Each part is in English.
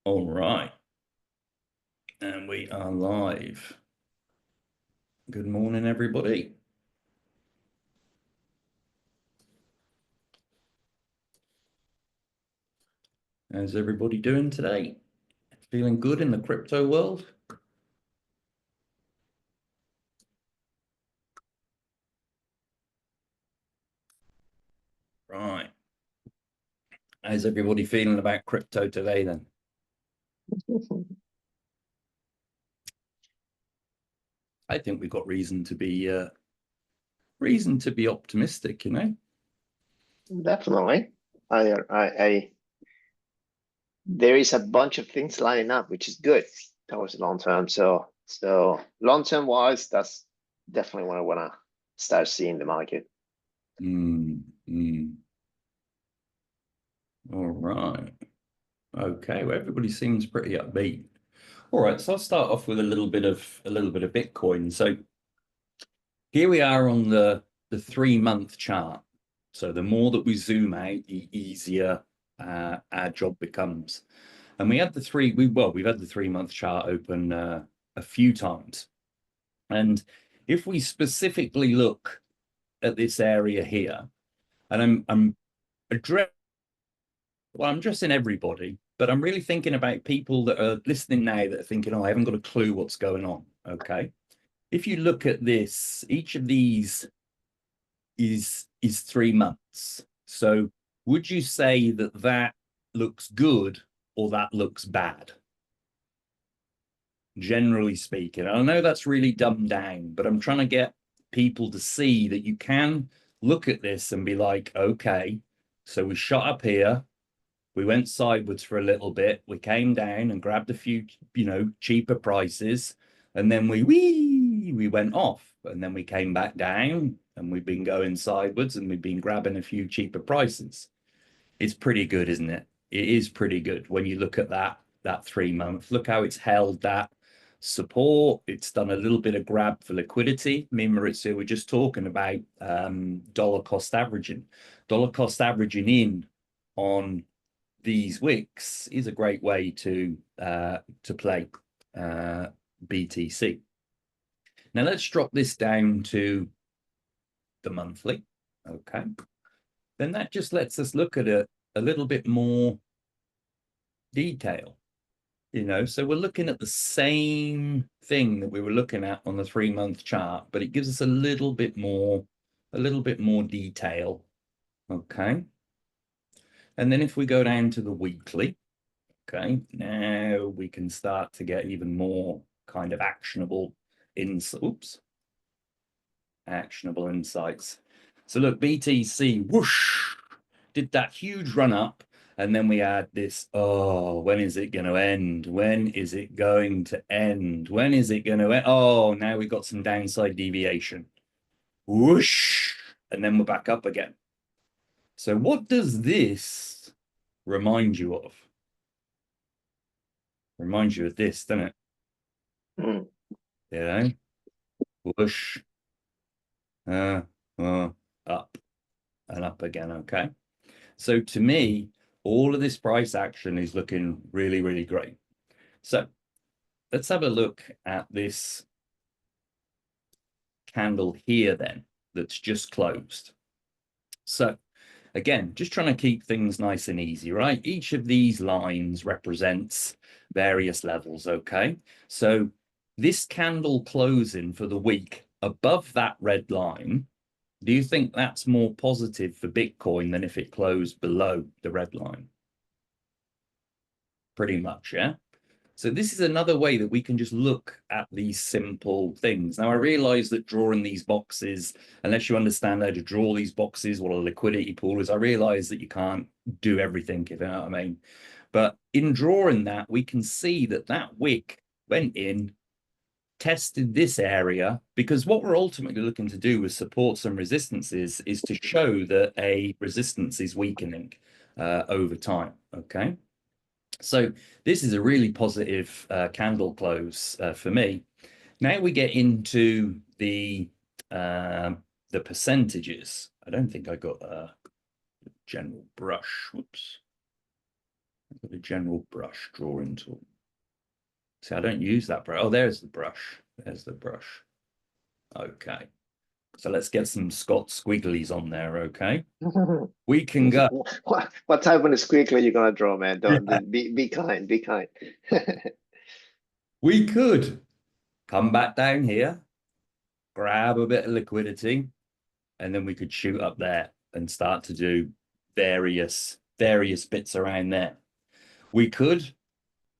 All right. And we are live. Good morning, everybody. How's everybody doing today? Feeling good in the crypto world? Right. How's everybody feeling about crypto today then? I think we've got reason to be optimistic, you know? Definitely. There is a bunch of things lining up, which is good towards the long term. So long term wise, that's definitely what I want to start seeing the market. All right. Okay. Well, everybody seems pretty upbeat. All right. So I'll start off with a little bit of Bitcoin. So here we are on the 3-month chart. So the more that we zoom out, the easier our job becomes. And we've had the 3-month chart open a few times. And if we specifically look at this area here, and I'm addressing everybody, but I'm really thinking about people that are listening now that are thinking, oh, I haven't got a clue what's going on. Okay. If you look at this, each of these is 3 months. So would you say that that looks good or that looks bad? Generally speaking, I know that's really dumbed down, but I'm trying to get people to see that you can look at this and be like, okay, so we shot up here, we went sideways for a little bit, we came down and grabbed a few, cheaper prices, and then we went off, and then we came back down, and we've been going sideways, and we've been grabbing a few cheaper prices. It's pretty good, isn't it? It is pretty good when you look at that 3 month. Look how it's held that support. It's done a little bit of grab for liquidity. Me and Maurizio were just talking about dollar cost averaging. Dollar cost averaging in on these wicks is a great way to play BTC. Now let's drop this down to the monthly. Okay. Then that just lets us look at it a little bit more detail. So we're looking at the same thing that we were looking at on the 3-month chart, but it gives us a little bit more detail. Okay. And then if we go down to the weekly, okay, now we can start to get even more kind of actionable insights. So look, BTC whoosh did that huge run up, and then we had this, oh, when is it going to end? When is it going to end? When is it going to end? Oh, now we've got some downside deviation. Whoosh, and then we're back up again. So what does this remind you of? Reminds you of this, doesn't it? Mm. You know, whoosh, uh, up and up again. Okay. So to me, all of this price action is looking really, really great. So let's have a look at this candle here then that's just closed. So again, just trying to keep things nice and easy, right? Each of these lines represents various levels, okay? So this candle closing for the week above that red line, do you think that's more positive for Bitcoin than if it closed below the red line? Pretty much, yeah? So this is another way that we can just look at these simple things. Now, I realize that drawing these boxes, unless you understand how to draw these boxes, what a liquidity pool is, I realize that you can't do everything, if you know what I mean. But in drawing that, we can see that that wick went in, tested this area, because what we're ultimately looking to do with supports and resistances is to show that a resistance is weakening over time, okay? So this is a really positive candle close for me. Now we get into the percentages. I don't think I got a general brush. Whoops. The general brush drawing tool. See, I don't use that brush. Oh, there's the brush. There's the brush. Okay. So let's get some Scott squigglies on there, okay? We can go. What type of squiggly you gonna draw, man? Don't Yeah. be kind, be kind. We could come back down here, grab a bit of liquidity, and then we could shoot up there and start to do various bits around there. We could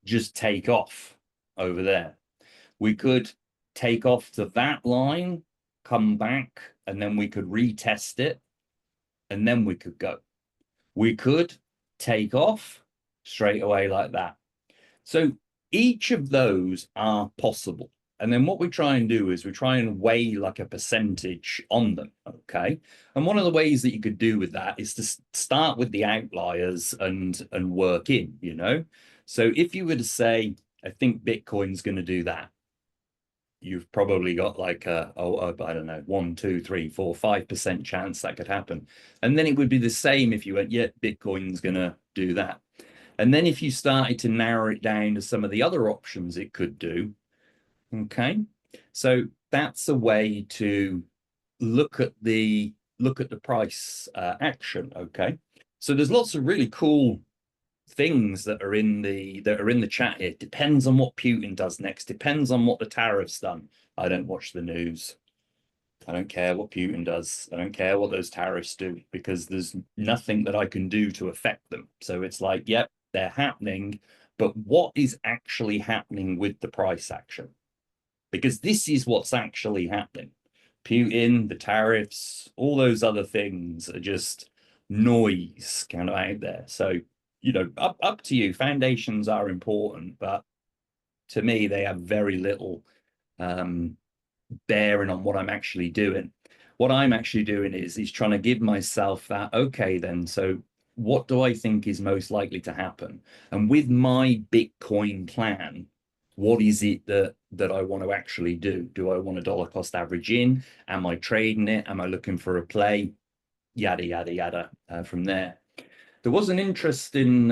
just take off over there. We could take off to that line, come back, and then we could retest it, and then we could go. We could take off straight away like that. So each of those are possible. And then what we try and do is we try and weigh like a percentage on them. Okay. And one of the ways that you could do with that is to start with the outliers and work in, you know. So if you were to say, I think Bitcoin's going to do that, you've probably got like I don't know, 1, 2, 3, 4, 5% chance that could happen. And then it would be the same if you went, yeah, Bitcoin's going to do that. And then if you started to narrow it down to some of the other options it could do, okay. So that's a way to look at the price action, okay. So there's lots of really cool things that are in the chat here. Depends on what Putin does next, depends on what the tariffs done. I don't watch the news. I don't care what Putin does. I don't care what those tariffs do, because there's nothing that I can do to affect them. So it's like, yep, they're happening, but what is actually happening with the price action? Because this is what's actually happening. Putin, the tariffs, all those other things are just noise kind of out there. So, you know, up to you. Foundations are important, but to me, they have very little bearing on what I'm actually doing. What I'm actually doing is trying to give myself that, okay, then, so what do I think is most likely to happen? And with my Bitcoin plan, what is it that I want to actually do? Do I want a dollar cost average in? Am I trading it? Am I looking for a play? Yada, yada, yada, from there. There was an interesting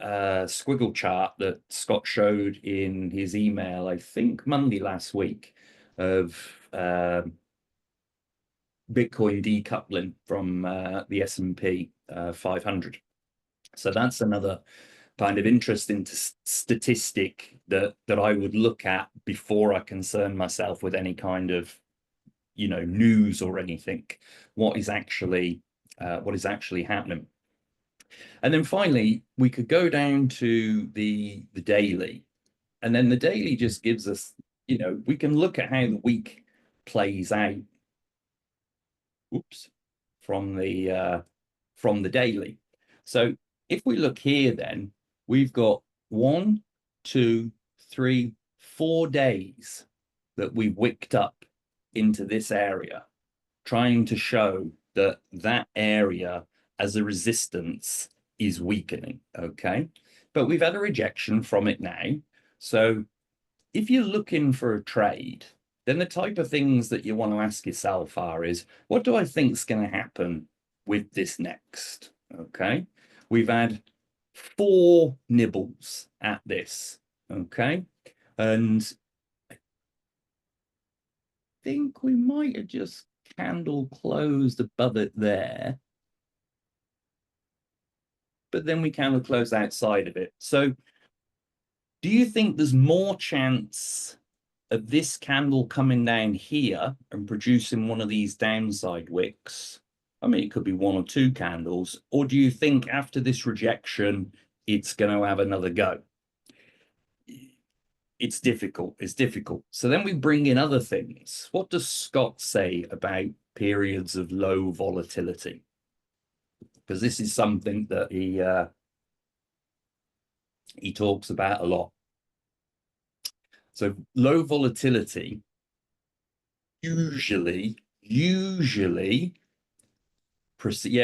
squiggle chart that Scott showed in his email, I think Monday last week, of Bitcoin decoupling from the S&P 500. So that's another kind of interesting statistic that I would look at before I concern myself with any kind of, you know, news or anything. What is actually happening? And then finally, we could go down to the daily, and then the daily just gives us, you know, we can look at how the week plays out. Oops, from the daily. So if we look here, then we've got 1, 2, 3, 4 days that we've wicked up into this area, trying to show that that area as a resistance is weakening, okay? But we've had a rejection from it now. So if you're looking for a trade, then the type of things that you want to ask yourself is, what do I think is going to happen with this next? Okay. We've had 4 nibbles at this. Okay. And I think we might have just candle closed above it there. But then we candle closed outside of it. So do you think there's more chance of this candle coming down here and producing one of these downside wicks? I mean, it could be 1 or 2 candles. Or do you think after this rejection, it's going to have another go? It's difficult. It's difficult. So then we bring in other things. What does Scott say about periods of low volatility? Because this is something that he talks about a lot. So low volatility usually, yeah,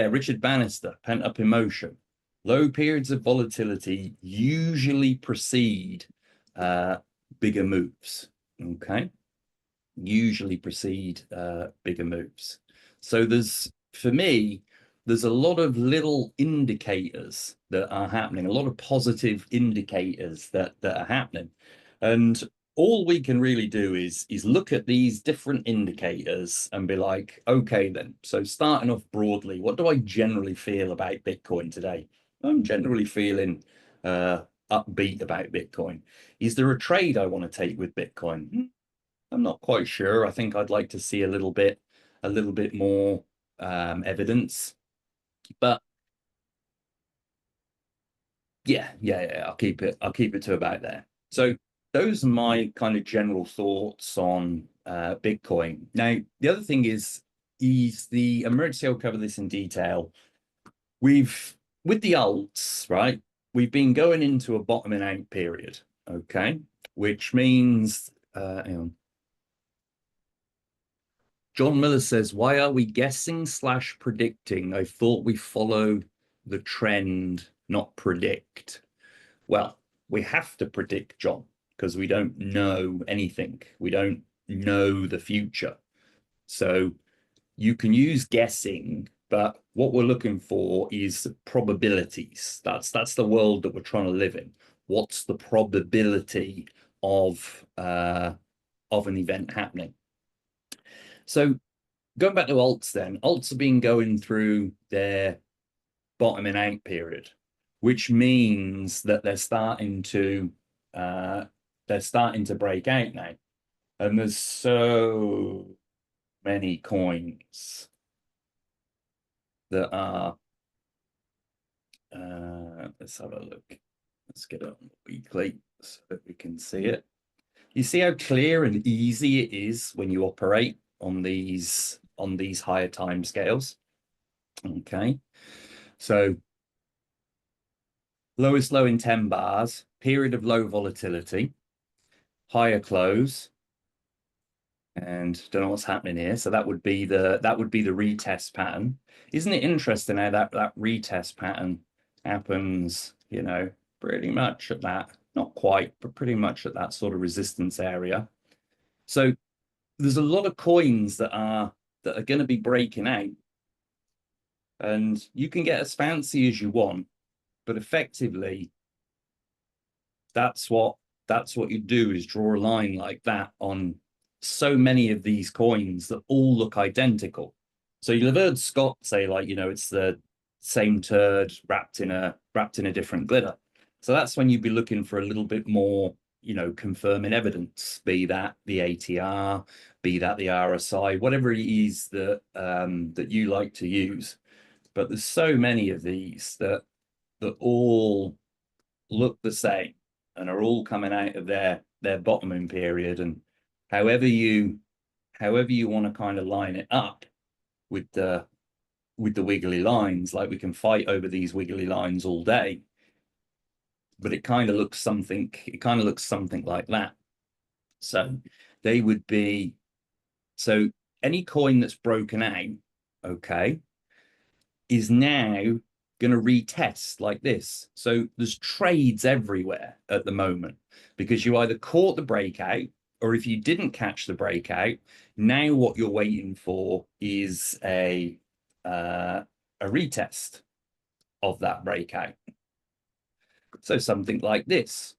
Richard Bannister, Pent Up Emotion. Low periods of volatility usually precede bigger moves. Okay, usually precede bigger moves. So there's, for me, there's a lot of little indicators that are happening, a lot of positive indicators that are happening. And all we can really do is look at these different indicators and be like, okay, then. So starting off broadly, what do I generally feel about Bitcoin today? I'm generally feeling upbeat about Bitcoin. Is there a trade I want to take with Bitcoin? I'm not quite sure. I think I'd like to see a little bit more evidence. But yeah, I'll keep it to about there. So those are my kind of general thoughts on Bitcoin. Now, the other thing is the emergency. I'll cover this in detail. We've with the alts, right? We've been going into a bottoming out period, okay, which means hang on. John Miller says, why are we guessing slash predicting? I thought we follow the trend, not predict. Well, we have to predict, John, because we don't know anything. We don't know the future. So you can use guessing, but what we're looking for is probabilities. That's the world that we're trying to live in. What's the probability of an event happening? So going back to alts, then alts have been going through their bottoming out period, which means that uh, they're starting to break out now. And there's so many coins that are let's have a look. Let's get it on weekly so that we can see it. You see how clear and easy it is when you operate on these higher time scales. Okay. So lowest low in 10 bars, period of low volatility, higher close, and don't know what's happening here. So that would be the retest pattern. Isn't it interesting how that retest pattern happens, you know, pretty much at that, not quite, but pretty much at that sort of resistance area. So there's a lot of coins that are going to be breaking out, and you can get as fancy as you want, but effectively that's what you do, is draw a line like that on so many of these coins that all look identical. So you'll have heard Scott say, like, you know, it's the same turd wrapped in a different glitter. So that's when you'd be looking for a little bit more, you know, confirming evidence, be that the ATR, be that the RSI, whatever it is that that you like to use. But there's so many of these that all look the same and are all coming out of their bottoming period. And however you want to kind of line it up with the wiggly lines, like we can fight over these wiggly lines all day, but it kind of looks something like that. So they would be, so any coin that's broken out, okay, is now going to retest like this. So there's trades everywhere at the moment because you either caught the breakout, or if you didn't catch the breakout, now what you're waiting for is a retest of that breakout. So something like this.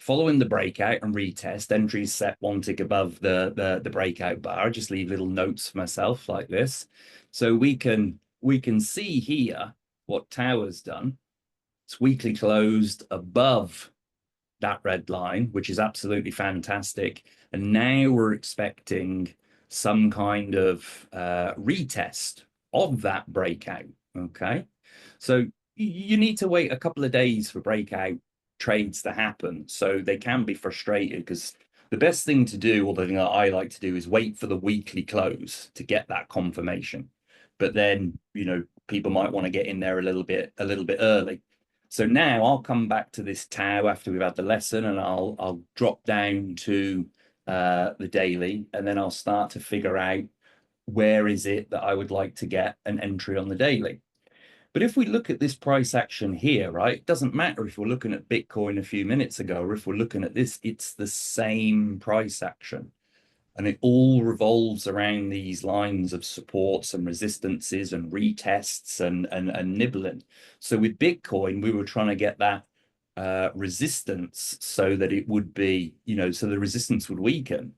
Following the breakout and retest, entries set one tick above the breakout bar. I just leave little notes for myself like this. So we can see here what Tower's done. It's weekly closed above that red line, which is absolutely fantastic. And now we're expecting some kind of retest of that breakout. Okay. So you need to wait a couple of days for breakout trades to happen. So they can be frustrated, because the best thing to do, or the thing that I like to do, is wait for the weekly close to get that confirmation. But then, you know, people might want to get in there a little bit early. So now I'll come back to this tau after we've had the lesson, and I'll drop down to the daily, and then I'll start to figure out where is it that I would like to get an entry on the daily. But if we look at this price action here, right, it doesn't matter if we're looking at Bitcoin a few minutes ago or if we're looking at this, it's the same price action. And it all revolves around these lines of supports and resistances and retests and nibbling. So with Bitcoin, we were trying to get that resistance so that it would be, so the resistance would weaken.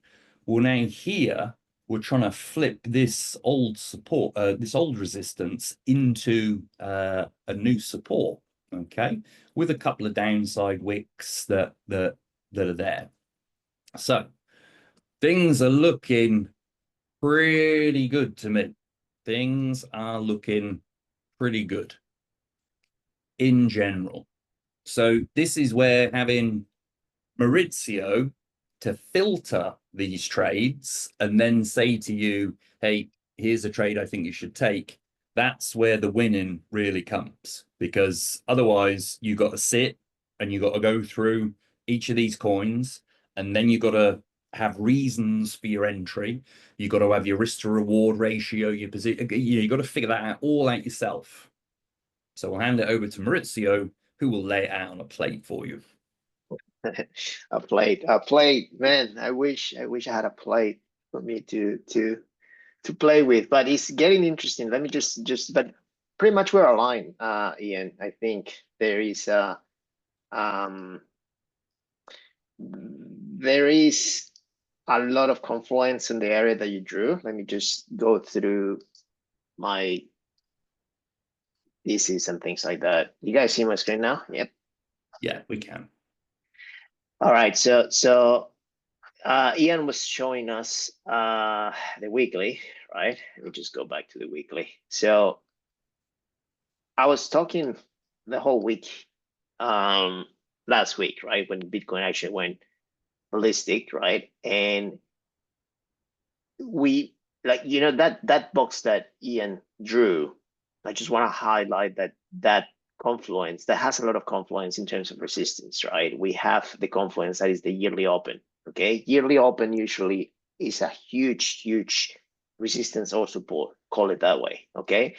Well, now here we're trying to flip this old support, this old resistance into a new support, okay, with a couple of downside wicks that are there. So things are looking pretty good to me. Things are looking pretty good in general. So this is where having Maurizio to filter these trades and then say to you, hey, here's a trade I think you should take. That's where the winning really comes, because otherwise you got to sit and you got to go through each of these coins, and then you got to have reasons for your entry. You got to have your risk to reward ratio, your position. You got to figure that out all out yourself. So I'll hand it over to Maurizio, who will lay it out on a plate for you. A plate, man. I wish I had a plate for me to play with, but it's getting interesting. Let me but pretty much we're aligned, Ian. I think there is a lot of confluence in the area that you drew. Let me just go through my thesis and things like that. You guys see my screen now? Yep. Yeah, we can. All right, so Ian was showing us the weekly, right? Let me just go back to the weekly. So I was talking the whole week last week, right? When Bitcoin actually went ballistic, right? And we that box that Ian drew, I just want to highlight that confluence that has a lot of confluence in terms of resistance, right? We have the confluence that is the yearly open. Okay, yearly open usually is a huge resistance or support, call it that way. Okay,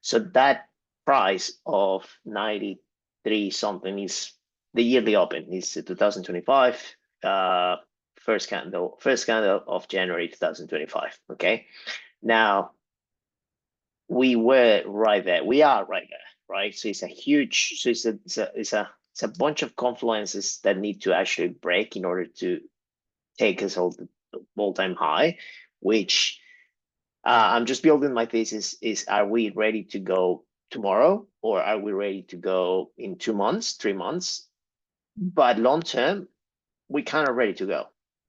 so that price of 93 something is the yearly open, is 2025 first candle of January 2025. Okay, now we were right there, we are right there, right? So it's a huge, so it's a bunch of confluences that need to actually break in order to take us all-time high, which I'm just building my thesis is, are we ready to go tomorrow, or are we ready to go in 2 months, 3 months? But long term, we kind of ready to go.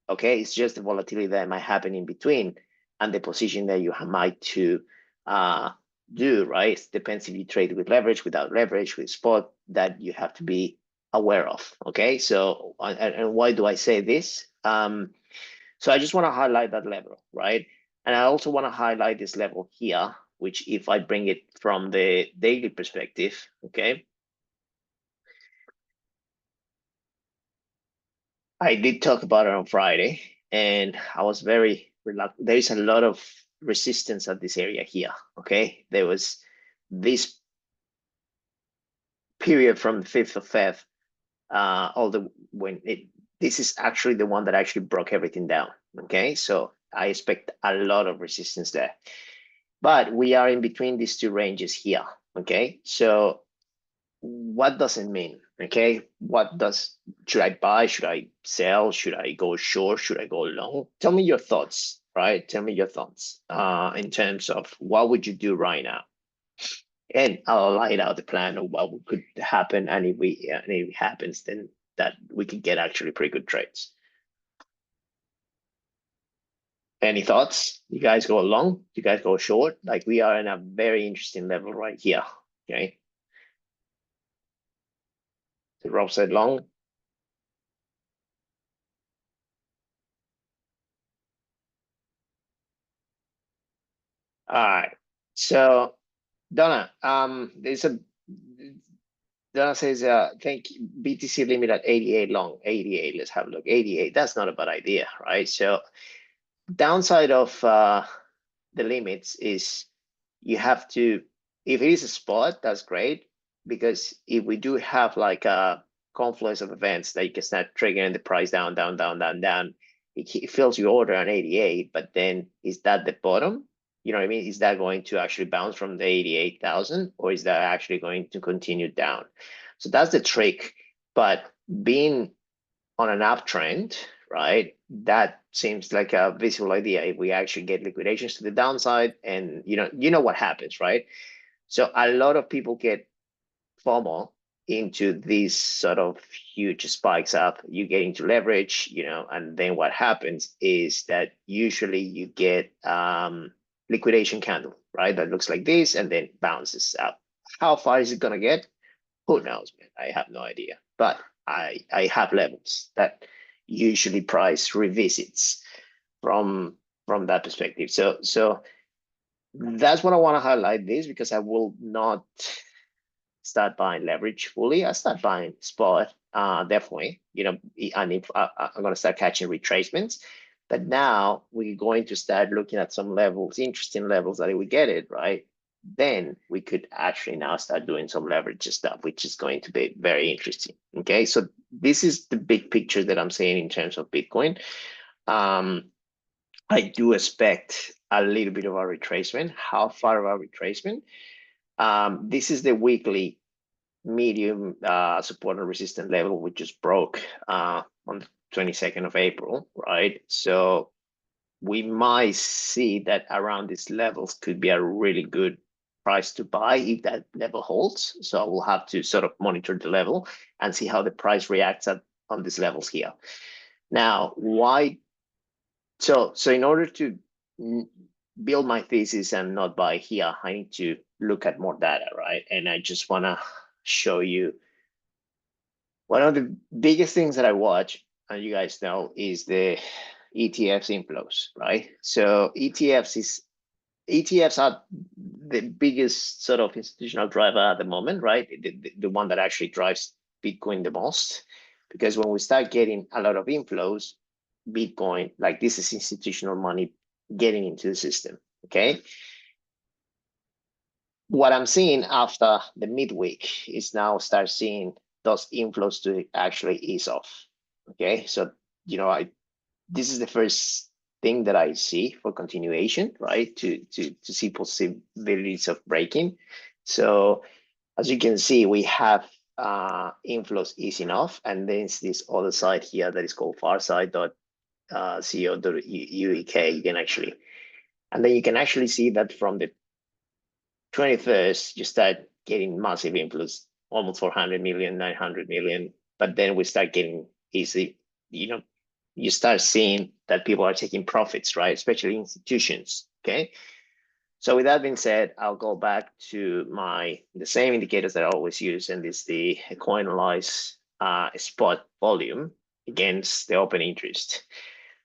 Okay, it's just the volatility that might happen in between and the position that you might to do, right? It depends if you trade with leverage, without leverage, with spot, that you have to be aware of. Okay, so and why do I say this? So I just want to highlight that level, right? And I also want to highlight this level here, which if I bring it from the daily perspective, okay, I did talk about it on Friday, and I was very reluctant. There is a lot of resistance at this area here, okay? There was this period from the 5th of Feb, this is actually the one that actually broke everything down, okay? So I expect a lot of resistance there. But we are in between these two ranges here, okay? So what does it mean? Okay, should I buy? Should I sell? Should I go short? Should I go long? Tell me your thoughts, right? Tell me your thoughts in terms of what would you do right now? And I'll lay out the plan of what could happen, and if it happens, then that we could get actually pretty good trades. Any thoughts? You guys go long? You guys go short? Like, we are in a very interesting level right here, okay? So Rob said long. All right. So Donna, Donna says, thank you, BTC limit at 88 long, 88. Let's have a look. 88. That's not a bad idea, right? So downside of the limits is you have to, if it is a spot, that's great, because if we do have like a confluence of events that you can start triggering the price down, it fills your order on 88, but then is that the bottom? You know what I mean? Is that going to actually bounce from the 88,000, or is that actually going to continue down? So that's the trick. But being on an uptrend, right? That seems like a visible idea. If we actually get liquidations to the downside, and you know what happens, right? So a lot of people get FOMO into these sort of huge spikes up. You get into leverage, and then what happens is that usually you get liquidation candle, right? That looks like this and then bounces up. How far is it gonna get? Who knows, man? I have no idea. But I have levels that usually price revisits from that perspective. So that's what I want to highlight this, because I will not start buying leverage fully. I start buying spot, definitely, and if I'm going to start catching retracements. But now we're going to start looking at some levels, interesting levels that if we get it, right, then we could actually now start doing some leverage stuff, which is going to be very interesting. Okay, so this is the big picture that I'm saying in terms of Bitcoin. I do expect a little bit of a retracement. How far of a retracement? This is the weekly medium support and resistance level, which just broke on the 22nd of April, right? So we might see that around these levels could be a really good price to buy if that level holds. So we'll have to sort of monitor the level and see how the price reacts on these levels here. Now, why? So in order to build my thesis and not buy here, I need to look at more data, right? And I just want to show you one of the biggest things that I watch, and you guys know, is the ETFs inflows, right? So ETFs are the biggest sort of institutional driver at the moment, right? The one that actually drives Bitcoin the most, because when we start getting a lot of inflows, Bitcoin, like, this is institutional money getting into the system, okay? What I'm seeing after the midweek is now start seeing those inflows to actually ease off, okay? So, this is the first thing that I see for continuation, right? To see possibilities of breaking. So as you can see, we have inflows easing off, and then it's this other side here that is called farside.co.uk. And then you can actually see that from the 21st, you start getting massive inflows, almost 400 million, 900 million. But then we start getting easy, you start seeing that people are taking profits, right? Especially institutions, okay? So with that being said, I'll go back to the same indicators that I always use, and this is the coin analyze spot volume against the open interest.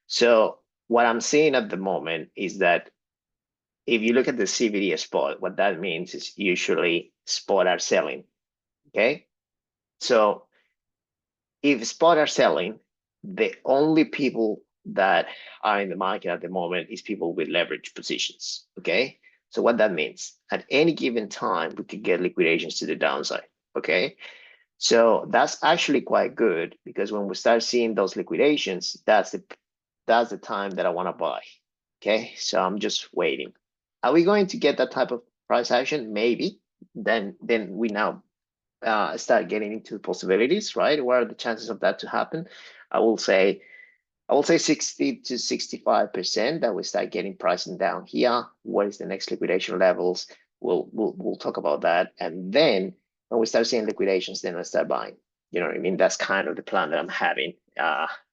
So what I'm seeing at the moment is that if you look at the CVD spot, what that means is usually spot are selling, okay? So if spot are selling, the only people that are in the market at the moment is people with leverage positions, okay? So what that means, at any given time, we could get liquidations to the downside, okay? So that's actually quite good, because when we start seeing those liquidations, that's the time that I want to buy, okay? So I'm just waiting. Are we going to get that type of price action? Maybe. Then we now start getting into possibilities, right? What are the chances of that to happen? I will say 60 to 65% that we start getting pricing down here. What is the next liquidation levels? We'll talk about that. And then when we start seeing liquidations, then I start buying. You know what I mean? That's kind of the plan that I'm having.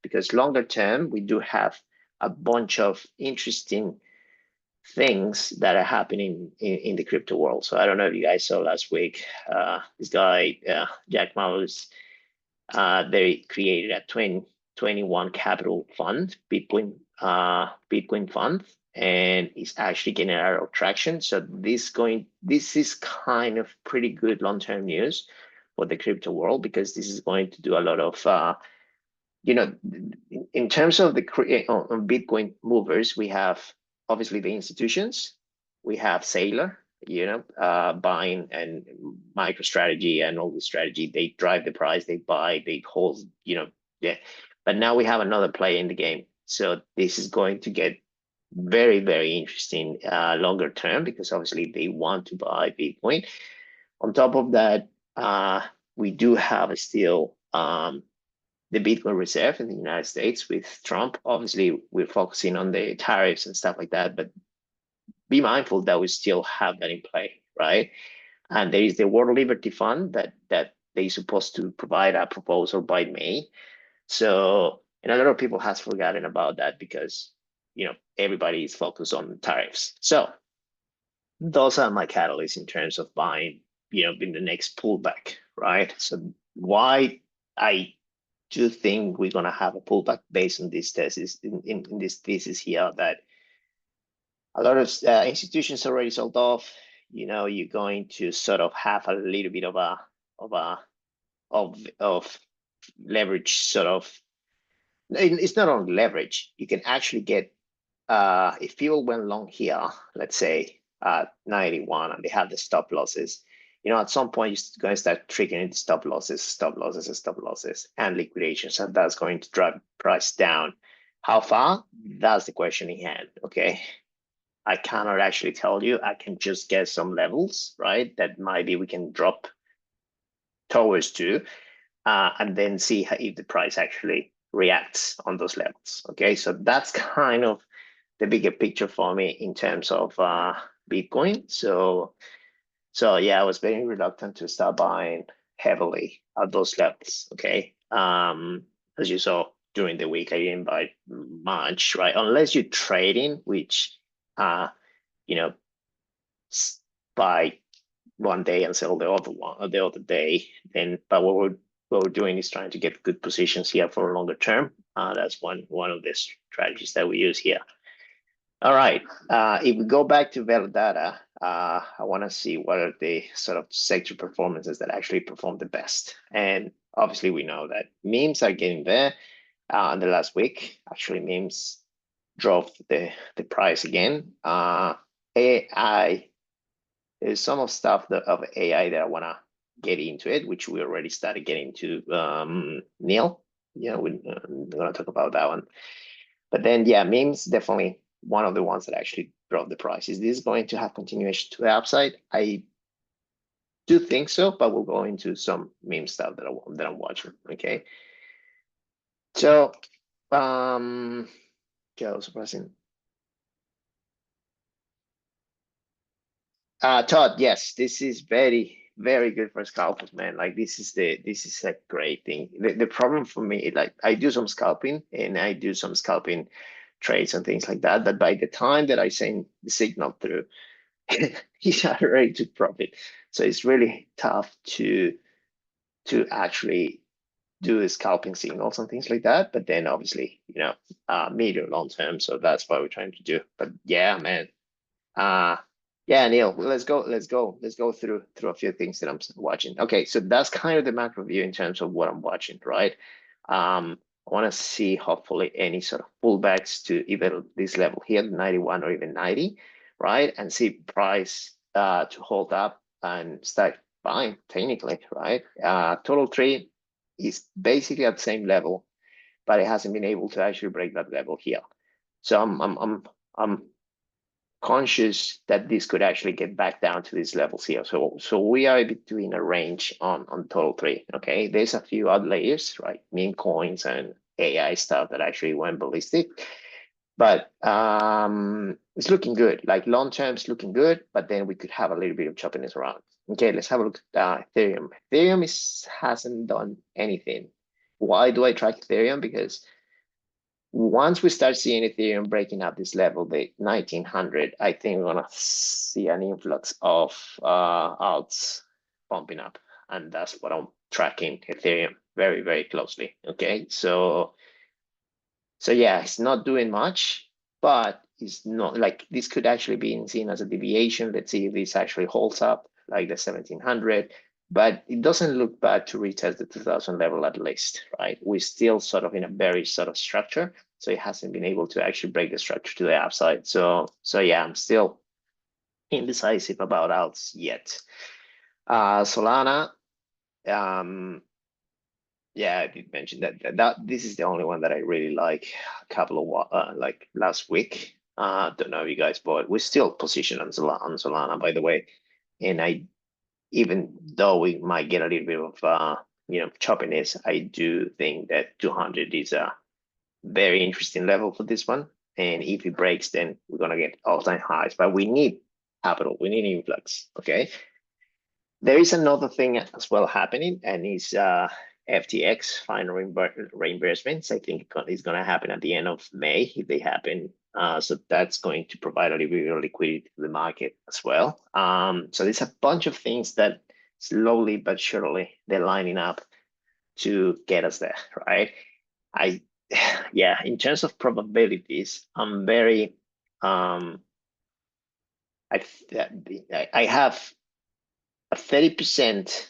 Because longer term, we do have a bunch of interesting things that are happening in the crypto world. So I don't know if you guys saw last week, this guy, Jack Mallers, they created a 2021 capital fund, Bitcoin fund, and it's actually getting a lot of traction. So this is kind of pretty good long-term news for the crypto world, because this is going to do a lot of in terms of the on Bitcoin movers, we have obviously the institutions, we have Sailor, buying, and MicroStrategy and all the strategy. They drive the price, they buy, they hold, yeah. But now we have another player in the game, So this is going to get very, very interesting longer term, because obviously they want to buy Bitcoin. On top of that, we do have still the Bitcoin reserve in the United States with Trump. Obviously, we're focusing on the tariffs and stuff like that, but be mindful that we still have that in play, right? And there is the World Liberty Fund that they're supposed to provide a proposal by May. So, and a lot of people has forgotten about that because, everybody is focused on tariffs. So those are my catalysts in terms of buying, in the next pullback, right? So why I do think we're gonna have a pullback based on this thesis, in this thesis here, that a lot of institutions already sold off. You're going to sort of have a little bit of leverage, sort of. It's not only leverage. You can actually get if people went long here, let's say at 91, and they have the stop losses. At some point you're going to start triggering stop losses, and liquidations, and that's going to drive price down. How far? That's the question in hand. Okay. I cannot actually tell you. I can just get some levels, right? That maybe we can drop towards to, and then see if the price actually reacts on those levels. Okay, so that's kind of the bigger picture for me in terms of Bitcoin. So yeah, I was very reluctant to start buying heavily at those levels. Okay, as you saw during the week, I didn't buy much, right? Unless you're trading, which buy one day and sell the other one or the other day. Then, but what we're doing is trying to get good positions here for a longer term. That's one of the strategies that we use here. All right. If we go back to Velo data, I want to see what are the sort of sector performances that actually perform the best. And obviously, we know that memes are getting there. In the last week, actually, memes drove the price again. AI, there's some of stuff of AI that I want to get into it, which we already started getting to. Neil, we're going to talk about that one. But then, yeah, memes definitely one of the ones that actually drove the price. Is this going to have continuation to the upside? I do think so, but we'll go into some meme stuff that I'm watching. Okay. So, Joe, surprising. Todd, yes, this is very, very good for scalpers, man. Like this is a great thing. The problem for me, like I do some scalping and I do some scalping trades and things like that. But by the time that I send the signal through, he's already to profit. So it's really tough to actually do the scalping signals and things like that. But then obviously, medium long term. So that's what we're trying to do. But yeah, man. Yeah, Neil, let's go through a few things that I'm watching. Okay, so that's kind of the macro view in terms of what I'm watching, right? I want to see hopefully any sort of pullbacks to either this level here, 91 or even 90, right? And see price to hold up and start buying technically, right? Total tree is basically at the same level, but it hasn't been able to actually break that level here. So I'm conscious that this could actually get back down to these levels here. So we are between a range on total tree. Okay, there's a few other layers, right? Meme coins and AI stuff that actually went ballistic, but it's looking good. Like long term is looking good, but then we could have a little bit of choppiness around. Okay, let's have a look at Ethereum. Ethereum hasn't done anything. Why do I track Ethereum? Because once we start seeing Ethereum breaking up this level, the 1900, I think we're gonna see an influx of alts pumping up, and that's what I'm tracking Ethereum very, very closely. Okay, so yeah, it's not doing much, but it's not like this could actually be seen as a deviation. Let's see if this actually holds up, like the 1700. But it doesn't look bad to retest the 2000 level at least, right? We're still sort of in a very sort of structure, so it hasn't been able to actually break the structure to the upside. So yeah, I'm still indecisive about alts yet. Solana, Yeah, I did mention that this is the only one that I really like. A couple of like last week. Don't know if you guys bought. We're still positioned on Solana, by the way. And I, even though we might get a little bit of choppiness, I do think that 200 is a very interesting level for this one. And if it breaks, then we're gonna get all-time highs. But we need capital. We need influx. Okay. There is another thing as well happening, and it's FTX final reimbursements. I think it's going to happen at the end of May if they happen. So that's going to provide a little bit of liquidity to the market as well. So there's a bunch of things that slowly but surely they're lining up to get us there, right? Yeah, in terms of probabilities, I'm very I have a 30%,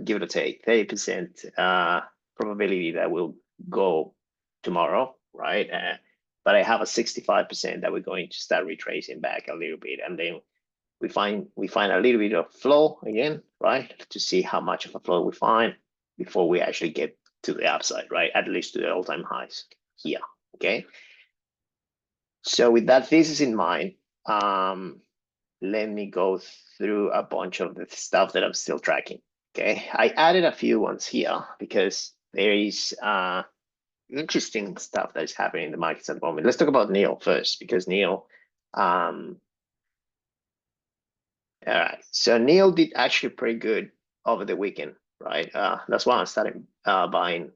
give it or take, 30% probability that will go tomorrow, right? But I have a 65% that we're going to start retracing back a little bit, and then we find a little bit of flow again, right? To see how much of a flow we find before we actually get to the upside, right? At least to the all-time highs here, okay? So with that thesis in mind, let me go through a bunch of the stuff that I'm still tracking. Okay, I added a few ones here because there is interesting stuff that is happening in the markets at the moment. Let's talk about NEO first, because NEO, all right, so NEO did actually pretty good over the weekend, right? That's why I started buying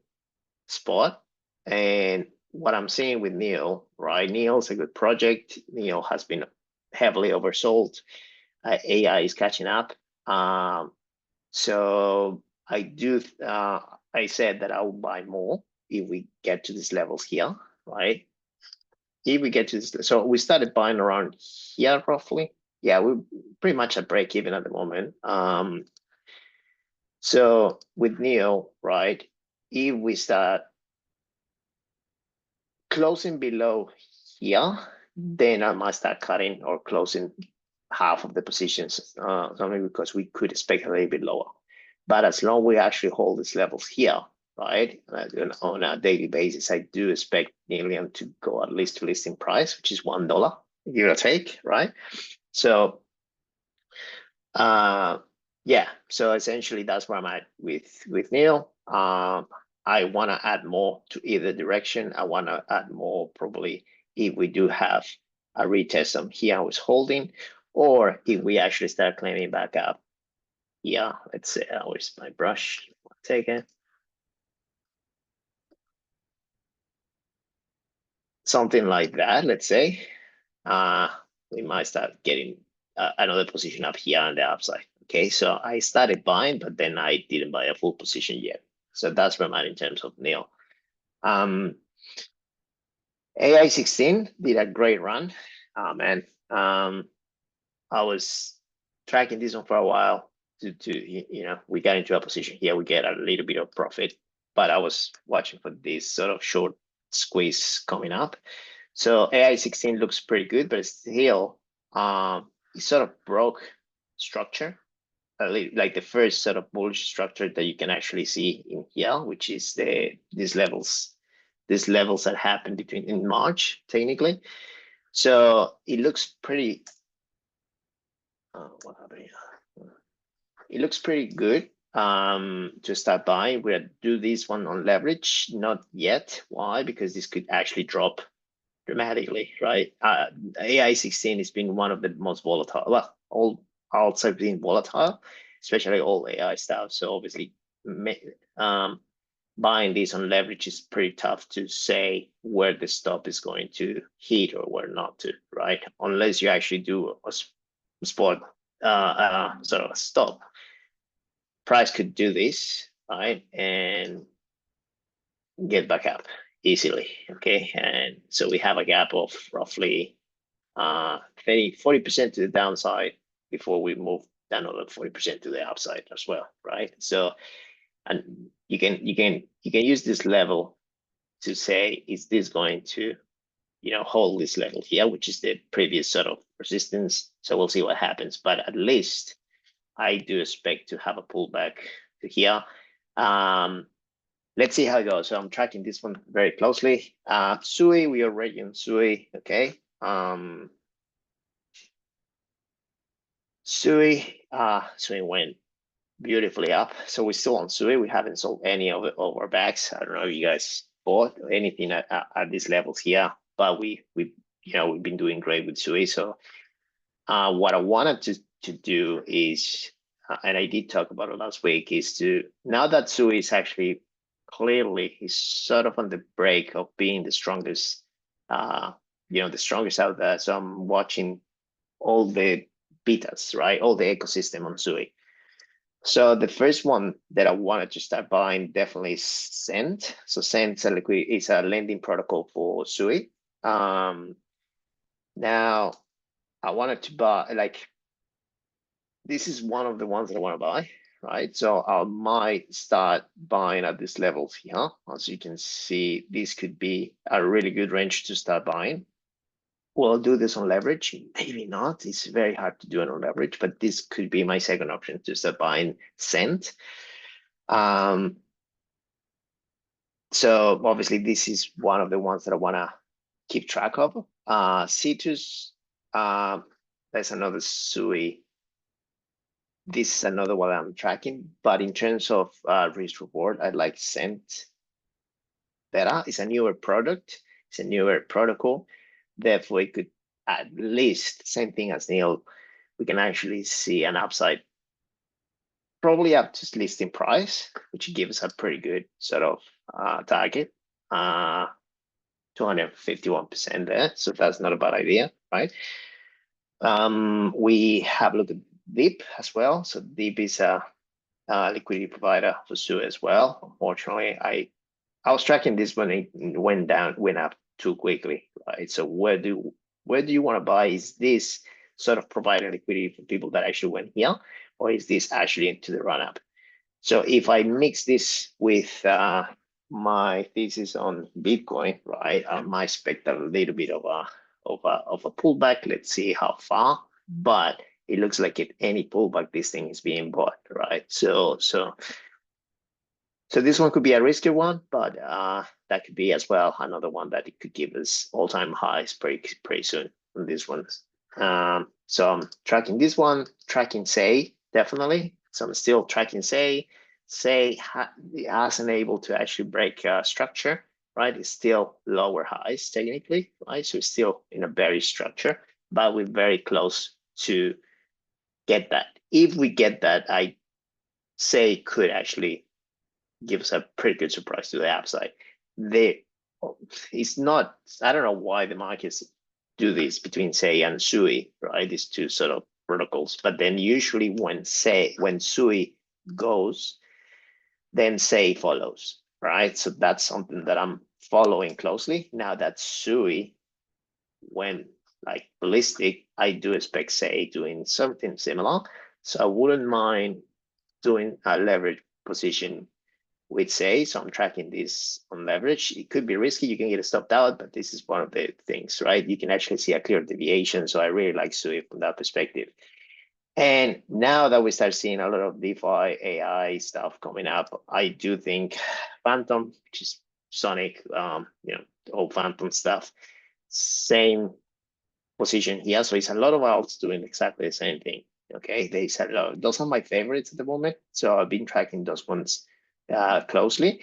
spot. And what I'm seeing with NEO, right? NEO is a good project. NEO has been heavily oversold. AI is catching up. So I said that I will buy more if we get to these levels here, right? If we get to this, so we started buying around here roughly. Yeah, we're pretty much at break even at the moment. So with NEO, right? If we start closing below here, then I might start cutting or closing half of the positions, something because we could expect a little bit lower. But as long as we actually hold these levels here, right, on a daily basis, I do expect Neolium to go at least to listing price, which is $1, give or take, right? So, yeah, so essentially that's where I'm at with Neil. I want to add more to either direction. I want to add more probably if we do have a retest on here I was holding, or if we actually start claiming back up. Yeah, let's say, where's my brush? Take it. Something like that, let's say. We might start getting another position up here on the upside. Okay, so I started buying, but then I didn't buy a full position yet. So that's where I'm at in terms of NEO. AI 16 did a great run. Man, I was tracking this one for a while we got into a position here, we get a little bit of profit, but I was watching for this sort of short squeeze coming up. So AI 16 looks pretty good, but it's still, it sort of broke structure, like the first sort of bullish structure that you can actually see in here, which is these levels that happened in March, technically. So it looks pretty, what happened here? It looks pretty good to start buying. We'll do this one on leverage, not yet. Why? Because this could actually drop dramatically, right? AI 16 has been one of the most volatile. Well, all alts have been volatile, especially all AI stuff. So obviously, buying this on leverage is pretty tough to say where the stop is going to hit or where not to, right? Unless you actually do a spot sort of a stop. Price could do this, right? And get back up easily, okay? And so we have a gap of roughly 40% to the downside before we move down another 40% to the upside as well, right? So, and you can use this level to say, is this going to, hold this level here, which is the previous sort of resistance? So we'll see what happens, but at least I do expect to have a pullback to here. Let's see how it goes. So I'm tracking this one very closely. SUI, we are already on SUI, okay. SUI went beautifully up. So we're still on SUI. We haven't sold any of our bags. I don't know if you guys bought or anything at these levels here, but we've been doing great with SUI. So what I wanted to do is, and I did talk about it last week, is to, now that SUI is actually clearly is sort of on the break of being the strongest, the strongest out there. So I'm watching all the betas, right? All the ecosystem on SUI. So the first one that I wanted to start buying definitely is Cent. So Cent is a lending protocol for SUI. Now I wanted to buy, like, this is one of the ones that I want to buy, right? So I might start buying at these levels here. As you can see, this could be a really good range to start buying. We'll do this on leverage, maybe not. It's very hard to do it on leverage, but this could be my second option to start buying Cent. So obviously this is one of the ones that I want to keep track of. Cetus, that's another SUI. This is another one I'm tracking, but in terms of risk reward, I like Cent better. It's a newer product, it's a newer protocol. Therefore, it could, at least, same thing as Neil, we can actually see an upside, probably up to listing price, which gives a pretty good sort of target. 251% there, so that's not a bad idea, right? We have looked at Deep as well. So Deep is a liquidity provider for SUI as well. Unfortunately, I was tracking this when it went up too quickly, right? So where do you want to buy? Is this sort of providing liquidity for people that actually went here, or is this actually into the run up? So if I mix this with my thesis on Bitcoin, right, I might expect a little bit of a pullback. Let's see how far, but it looks like at any pullback, this thing is being bought, right? So this one could be a riskier one, but that could be as well another one that it could give us all-time highs pretty soon on this one. So I'm tracking this one, tracking Say, definitely. So I'm still tracking Say. Say hasn't able to actually break structure, right? It's still lower highs technically, right? So it's still in a bearish structure, but we're very close to get that. If we get that, I say could actually give us a pretty good surprise to the upside. It's not, I don't know why the markets do this between Say and SUI, right? These two sort of protocols. But then usually when SUI goes, then Say follows, right? So that's something that I'm following closely. Now that SUI went like ballistic, I do expect Say doing something similar. So I wouldn't mind doing a leverage position with Say. So I'm tracking this on leverage. It could be risky. You can get it stopped out, but this is one of the things, right? You can actually see a clear deviation. So I really like SUI from that perspective. And now that we start seeing a lot of DeFi AI stuff coming up, I do think Phantom, which is Sonic, old Phantom stuff, same position here. So it's a lot of alts doing exactly the same thing. Okay, those are my favorites at the moment. So I've been tracking those ones closely.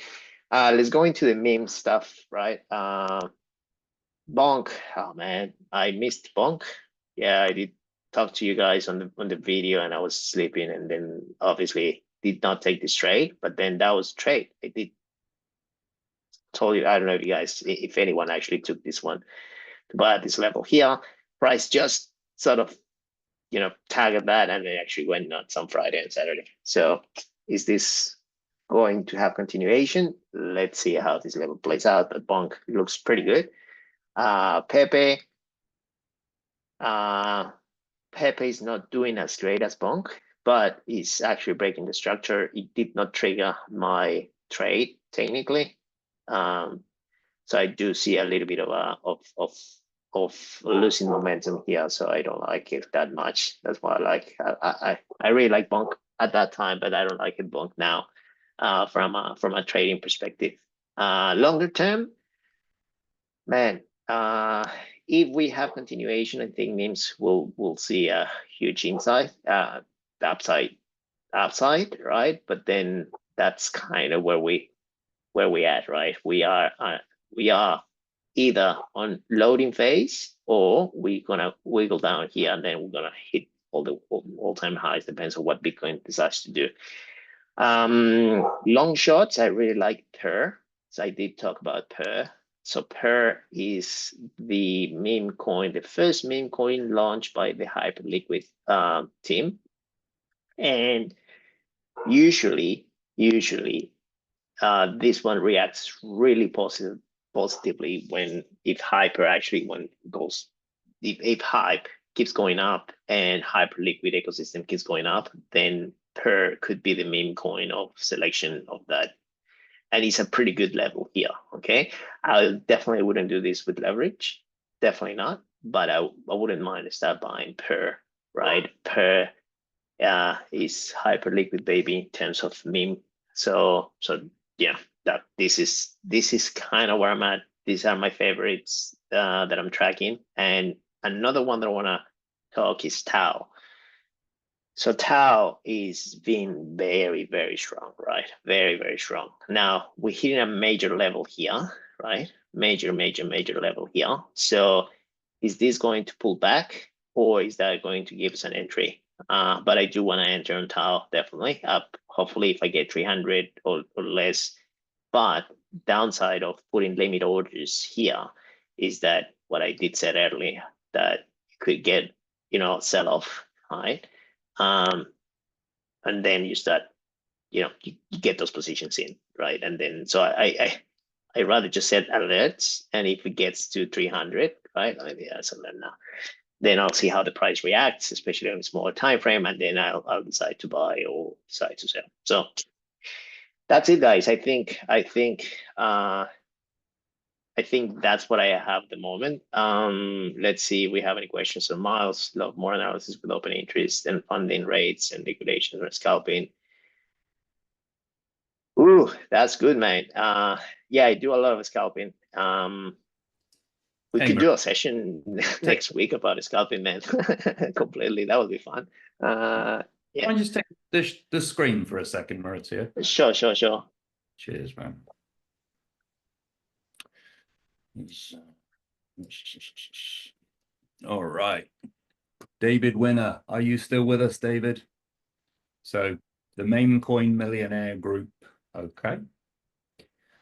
Let's go into the meme stuff, right? Bonk. Oh man, I missed Bonk. Yeah, I did talk to you guys on the video, and I was sleeping, and then obviously did not take this trade. But then that was trade. I did told you. I don't know if you guys, if anyone actually took this one to buy at this level here. Price just sort of target that, and it actually went nuts on Friday and Saturday. So is this going to have continuation? Let's see how this level plays out. But Bonk looks pretty good. Pepe. Pepe is not doing as great as Bonk, but he's actually breaking the structure. It did not trigger my trade technically. So I do see a little bit of losing momentum here, so I don't like it that much. That's why I really like Bonk at that time, but I don't like it Bonk now. from a trading perspective. Longer term, man, if we have continuation, I think memes will see a huge upside, right? But then that's kind of where we at, right? We are either on loading phase or we're gonna wiggle down here and then we're gonna hit all-time highs. Depends on what Bitcoin decides to do. Long shots, I really like Per. So I did talk about Per. So Per is the meme coin, the first meme coin launched by the Hyperliquid team. And usually, this one reacts really positively if Hyper actually if Hype keeps going up and Hyperliquid ecosystem keeps going up, then Per could be the meme coin of selection of that. And it's a pretty good level here, okay? I definitely wouldn't do this with leverage, definitely not, but I wouldn't mind to start buying Per, right? Per is Hyperliquid baby in terms of meme. So yeah, this is kind of where I'm at. These are my favorites that I'm tracking. And another one that I want to talk is Tau. So Tau is being very, very strong, right? Very, very strong. Now we're hitting a major level here, right? Major level here. So is this going to pull back or is that going to give us an entry? But I do want to enter on Tau, definitely. Hopefully if I get 300 or less. But downside of putting limit orders here is that what I did said earlier, that you could get, sell off, right? And then you start, you get those positions in, right? And then, so I rather just set alerts. And if it gets to 300, right? So then I'll see how the price reacts, especially on a smaller time frame, and then I'll decide to buy or decide to sell. So that's it, guys. I think that's what I have at the moment. Let's see if we have any questions on Miles. Love more analysis with open interest and funding rates and liquidations or scalping. Ooh, that's good, man. Yeah, I do a lot of scalping. We could do a session next week about scalping, man. Completely, that would be fun. Yeah. Can I just take the screen for a second, Maurizio? Sure. Cheers, man. All right. David Winner, are you still with us, David? So the Meme Coin Millionaire Group. Okay.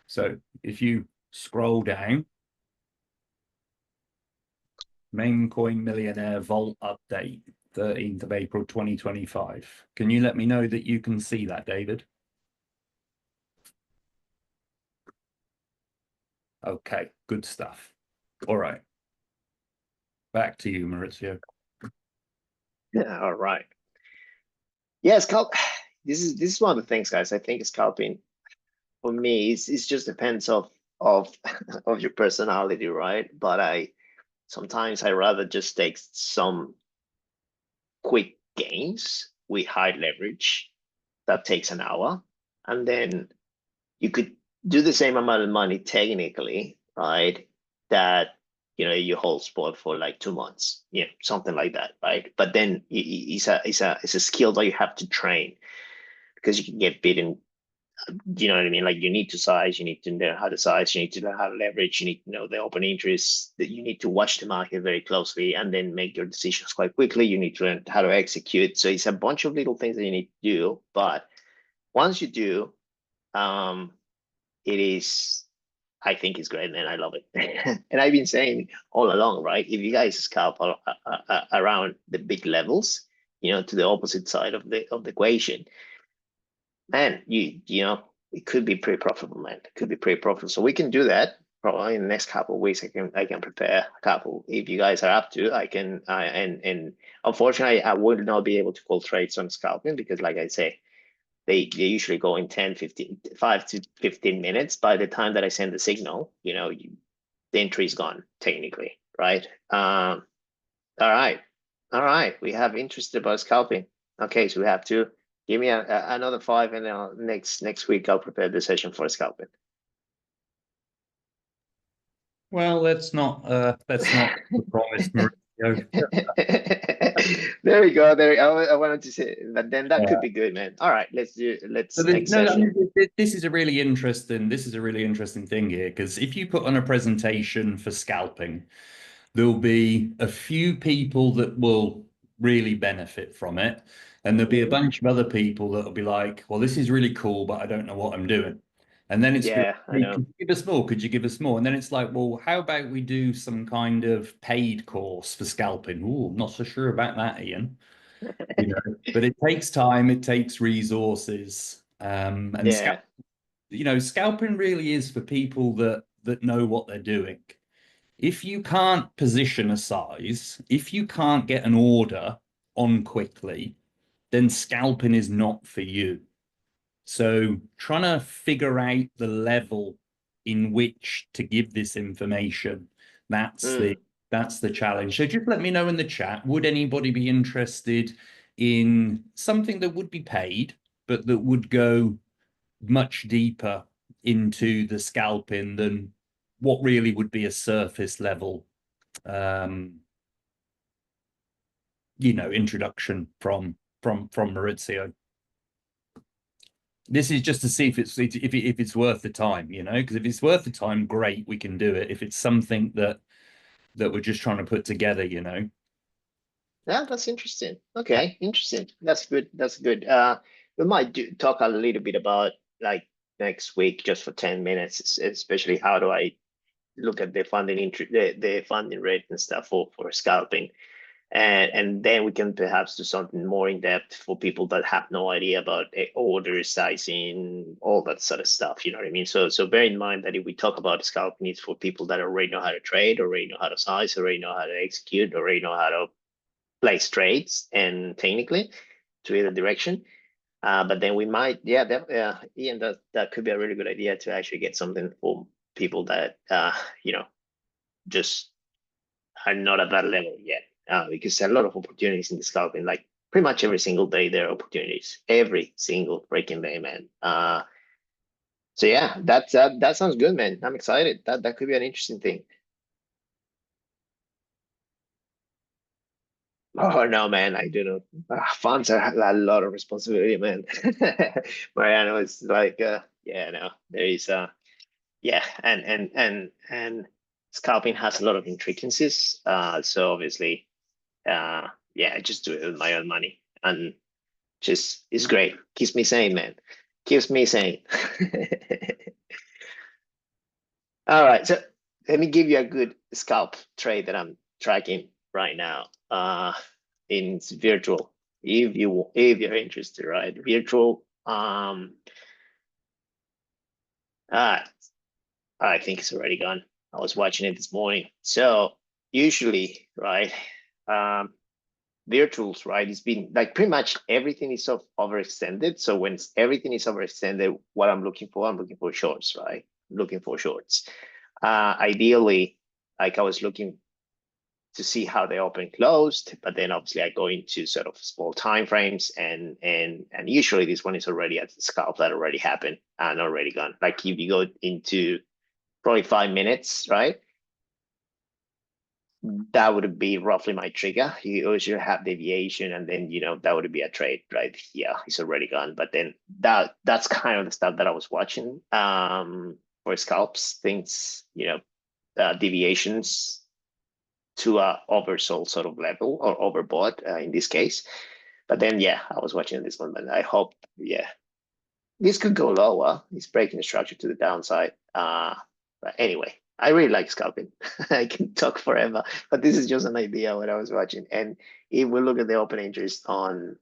So if you scroll down, Meme Coin Millionaire Vault Update, 13th of April 2025. Can you let me know that you can see that, David? Okay, good stuff. All right. Back to you, Maurizio. Yeah, all right. Yeah, this is one of the things, guys. I think scalping for me it just depends of of your personality, right? But sometimes I rather just take some quick gains with high leverage that takes an hour, and then you could do the same amount of money technically, right? That you hold spot for like 2 months, something like that, right? But then it's a skill that you have to train because you can get beaten. You know what I mean? Like you need to size, you need to know how to size, you need to know how to leverage, you need to know the open interest, that you need to watch the market very closely and then make your decisions quite quickly. You need to learn how to execute. So it's a bunch of little things that you need to do. But once you do, it is, I think it's great, and I love it. And I've been saying all along, right? If you guys scalp around the big levels, to the opposite side of the equation, man, it could be pretty profitable, man. It could be pretty profitable. So we can do that probably in the next couple of weeks. I can prepare a couple. If you guys are up to, I can. And unfortunately, I would not be able to call trades on scalping because, like I say, they usually go in 5 to 15 minutes. By the time that I send the signal, the entry is gone technically, right? All right. We have interest about scalping. Okay, so we have two. Give me another 5, and next week I'll prepare the session for scalping. Well, let's not promise, Mauricio. There we go. I wanted to say, but then that could Yeah. be good, man. All right, But let's next no, I session. mean, this is a really interesting thing here, because if you put on a presentation for scalping, there'll be a few people that will really benefit from it, and there'll be a Mhm. bunch of other people that'll be like, well, this is really cool, but I don't know what I'm doing. And then it's be like, Yeah, I hey, know. could you give us more? Could you give us more? And then it's like, well, how about we do some kind of paid course for scalping? Oh, I'm not so sure about that, Ian. But it takes time, it takes resources, and Yeah. scalping really is for people that know what they're doing. If you can't position a size, if you can't get an order on quickly, then scalping is not for you. So trying to figure out the level in which to give this information, that's the Mm. that's the challenge. So just let me know in the chat, would anybody be interested in something that would be paid, but that would go much deeper into the scalping than what really would be a surface level um, introduction from Maurizio. This is just to see if it's worth the time, because if it's worth the time, great, we can do it. If it's something that we're just trying to put together. Yeah, that's interesting. Okay, interesting. That's good. That's good. We might talk a little bit about, like, next week, just for 10 minutes, especially how do I look at the the funding rate and stuff for scalping. And then we can perhaps do something more in depth for people that have no idea about order sizing, all that sort of stuff. You know what I mean? So bear in mind that if we talk about scalping, it's for people that already know how to trade, already know how to size, already know how to execute, already know how to place trades and technically to either direction. But then we might, yeah, Ian, that could be a really good idea to actually get something for people that just are not at that level yet. Because there are a lot of opportunities in the scalping. Like pretty much every single day, there are opportunities. Every single freaking day, man. So yeah, that sounds good, man. I'm excited. That could be an interesting thing. Oh no, man, I do not. Funds are a lot of responsibility, man. Mariano is like, yeah, no, there is, yeah, and scalping has a lot of intricacies. So obviously, yeah, I just do it with my own money, and just it's great. Keeps me sane, man. Keeps me sane. All right, so let me give you a good scalp trade that I'm tracking right now. In virtual, if you're interested, right? Virtual. Ah, I think it's already gone. I was watching it this morning. So usually, right? Um, virtuals, right? It's been like pretty much everything is so overextended. So when everything is overextended, what I'm looking for shorts, right? I'm looking for shorts. Ideally, like I was looking to see how they open closed, but then obviously I go into sort of small time frames, and usually this one is already at the scalp that already happened and already gone. Like if you go into probably 5 minutes, right? That would be roughly my trigger. You always have deviation, and then that would be a trade, right? Yeah, it's already gone. But then that's kind of the stuff that I was watching for scalps, things, deviations to a oversold sort of level or overbought in this case. But then yeah, I was watching this one, but I hope, yeah, this could go lower. It's breaking the structure to the downside. But anyway, I really like scalping. I can talk forever, but this is just an idea what I was watching. And if we look at the open interest on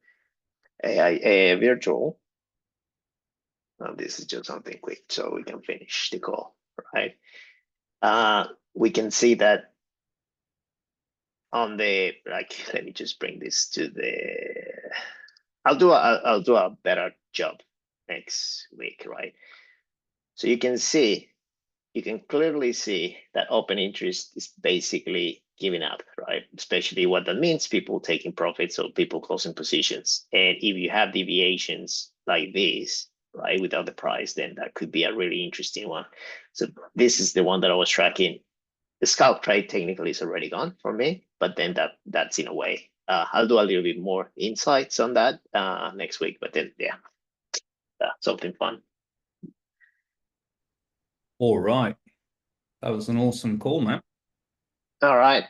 a virtual, this is just something quick so we can finish the call, right? We can see that on the, like, let me just bring this to the, I'll do a better job next week, right? So you can clearly see that open interest is basically giving up, right? Especially what that means, people taking profits or people closing positions. And if you have deviations like this, right, without the price, then that could be a really interesting one. So this is the one that I was tracking. The scalp trade technically is already gone for me, but then that's in a way. I'll do a little bit more insights on that next week, but then yeah, something fun. All right. That was an awesome call, man. All right.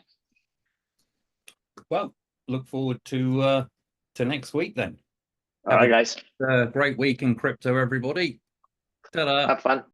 Well, look forward to next week then. All right, guys. Great week in crypto, everybody. Ta-da. Have fun.